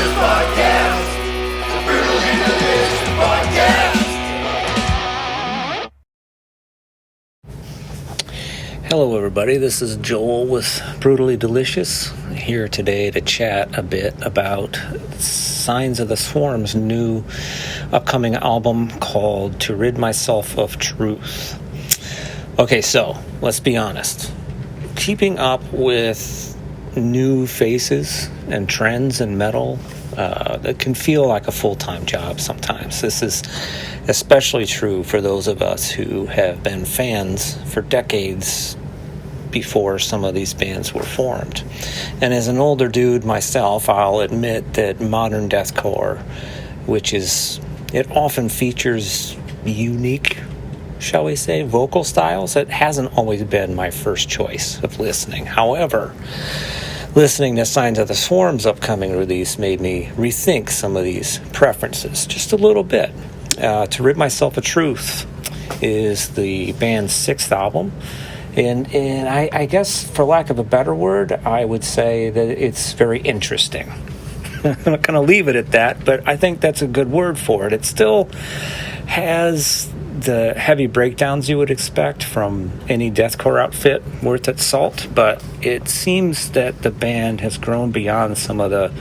Podcast. The Brutally Delicious Podcast. Hello everybody, this is Joel with Brutally Delicious, here today to chat a bit about Signs of the Swarm's new upcoming album called To Rid Myself of Truth. Okay, so let's be honest. Keeping up with new faces and trends in metal, that can feel like a full-time job sometimes. This is especially true for those of us who have been fans for decades before some of these bands were formed. And as an older dude myself, I'll admit that modern deathcore, it often features unique, shall we say, vocal styles. It hasn't always been my first choice of listening. However, listening to Signs of the Swarm's upcoming release made me rethink some of these preferences just a little bit. To Rid Myself of Truth is the band's sixth album. And I guess, for lack of a better word, I would say that it's very interesting. I'm not going to leave it at that, but I think that's a good word for it. It still has the heavy breakdowns you would expect from any deathcore outfit worth its salt, but it seems that the band has grown beyond some of the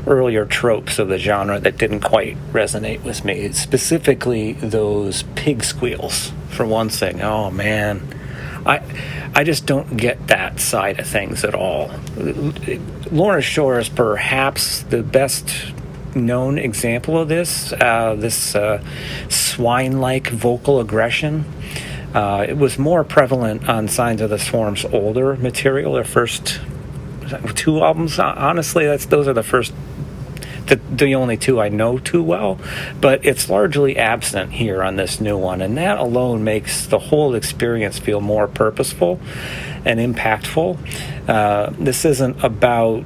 earlier tropes of the genre that didn't quite resonate with me. Specifically, those pig squeals, for one thing. Oh, man. I just don't get that side of things at all. Lorna Shore is perhaps the best known example of this swine-like vocal aggression. It was more prevalent on Signs of the Swarm's older material, their first two albums. Honestly, those are the only two I know too well, but it's largely absent here on this new one, and that alone makes the whole experience feel more purposeful and impactful. This isn't about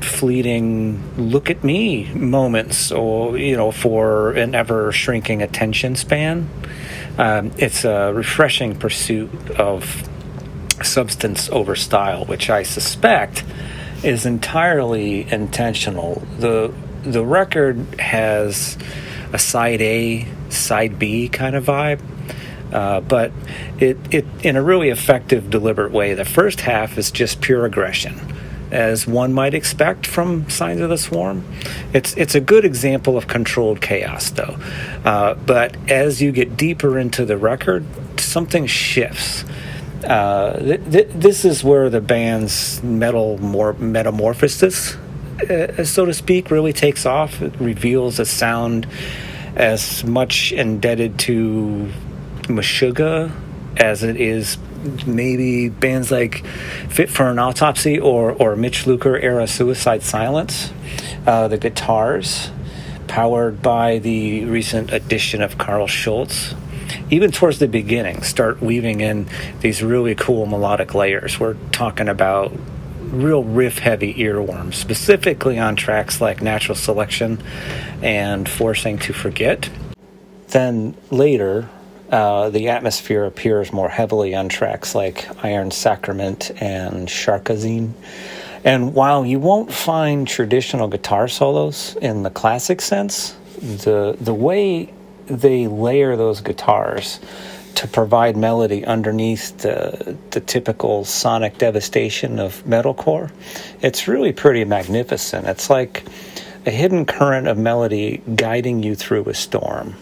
fleeting look at me moments or for an ever shrinking attention span. It's a refreshing pursuit of substance over style, which I suspect is entirely intentional. The record has a side A, side B kind of vibe, but it in a really effective, deliberate way. The first half is just pure aggression, as one might expect from Signs of the Swarm. It's a good example of controlled chaos, though. But as you get deeper into the record, something shifts. This is where the band's metamorphosis, so to speak, really takes off. It reveals a sound as much indebted to Meshuggah as it is maybe bands like Fit for an Autopsy or Mitch Luker era Suicide Silence. The guitars, powered by the recent addition of Carl Schultz, even towards the beginning, start weaving in these really cool melodic layers. We're talking about real riff-heavy earworms, specifically on tracks like Natural Selection and Forcing to Forget. Then later, the atmosphere appears more heavily on tracks like Iron Sacrament and Sharkazine. And while you won't find traditional guitar solos in the classic sense, the way they layer those guitars to provide melody underneath the typical sonic devastation of metalcore, it's really pretty magnificent. It's like a hidden current of melody guiding you through a storm.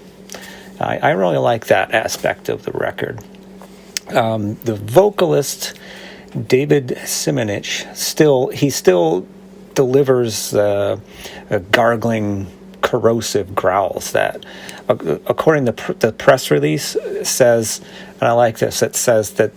I really like that aspect of the record. The vocalist, David Simonich, still delivers gargling, corrosive growls that, according to the press release, says, and I like this, it says that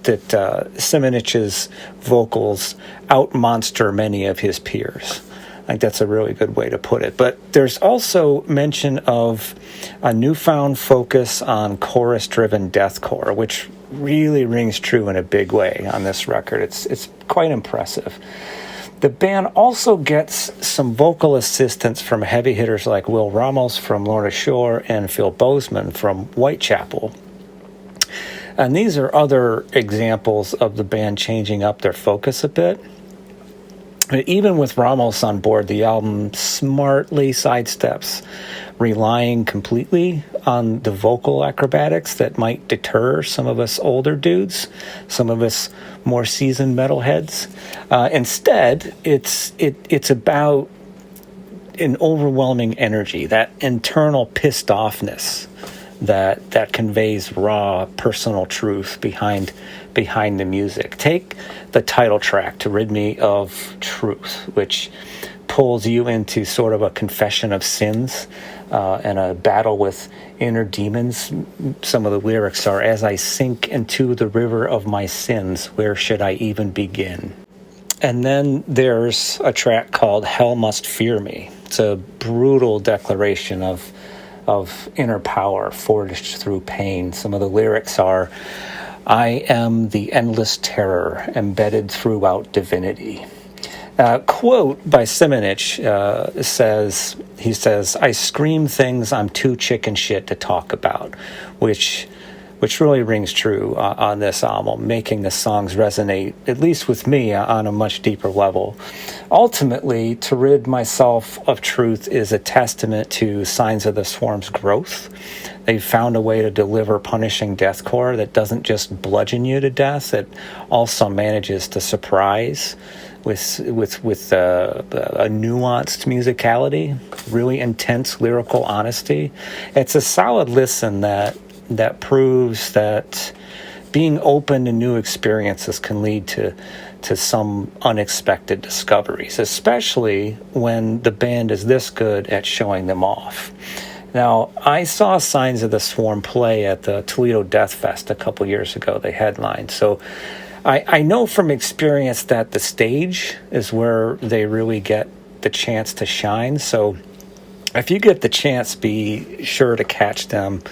Simonich's vocals outmonster many of his peers. I think that's a really good way to put it. But there's also mention of a newfound focus on chorus-driven deathcore, which really rings true in a big way on this record. It's quite impressive. The band also gets some vocal assistance from heavy hitters like Will Ramos from Lorna Shore and Phil Bozeman from Whitechapel. And these are other examples of the band changing up their focus a bit. Even with Ramos on board, the album smartly sidesteps relying completely on the vocal acrobatics that might deter some of us older dudes, some of us more seasoned metalheads. Instead, it's about an overwhelming energy, that internal pissed offness that conveys raw personal truth behind the music. Take the title track, To Rid Me of Truth, which pulls you into sort of a confession of sins and a battle with inner demons. Some of the lyrics are, as I sink into the river of my sins, where should I even begin? And then there's a track called Hell Must Fear Me. It's a brutal declaration of inner power forged through pain. Some of the lyrics are, I am the endless terror embedded throughout divinity. Quote by Simonich says, I scream things I'm too chicken shit to talk about, which really rings true on this album, making the songs resonate, at least with me, on a much deeper level. Ultimately, To Rid Myself of Truth is a testament to Signs of the Swarm's growth. They've found a way to deliver punishing deathcore that doesn't just bludgeon you to death, it also manages to surprise with a nuanced musicality, really intense lyrical honesty. It's a solid listen that proves that being open to new experiences can lead to some unexpected discoveries, especially when the band is this good at showing them off. Now, I saw Signs of the Swarm play at the Toledo Death Fest a couple years ago. They headlined. So I know from experience that the stage is where they really get the chance to shine. So if you get the chance, be sure to catch them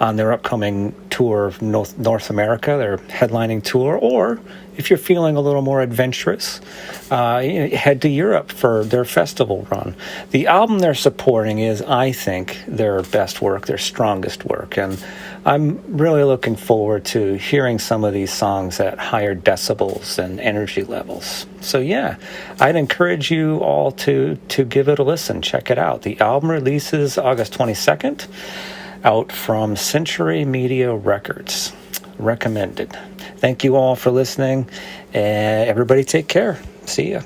on their upcoming tour of North America, their headlining tour, or if you're feeling a little more adventurous, head to Europe for their festival run. The album they're supporting is, I think, their best work, their strongest work, and I'm really looking forward to hearing some of these songs at higher decibels and energy levels. So yeah, I'd encourage you all to give it a listen, check it out. The album releases August 22nd, out from Century Media Records. Recommended. Thank you all for listening, and everybody take care. See ya.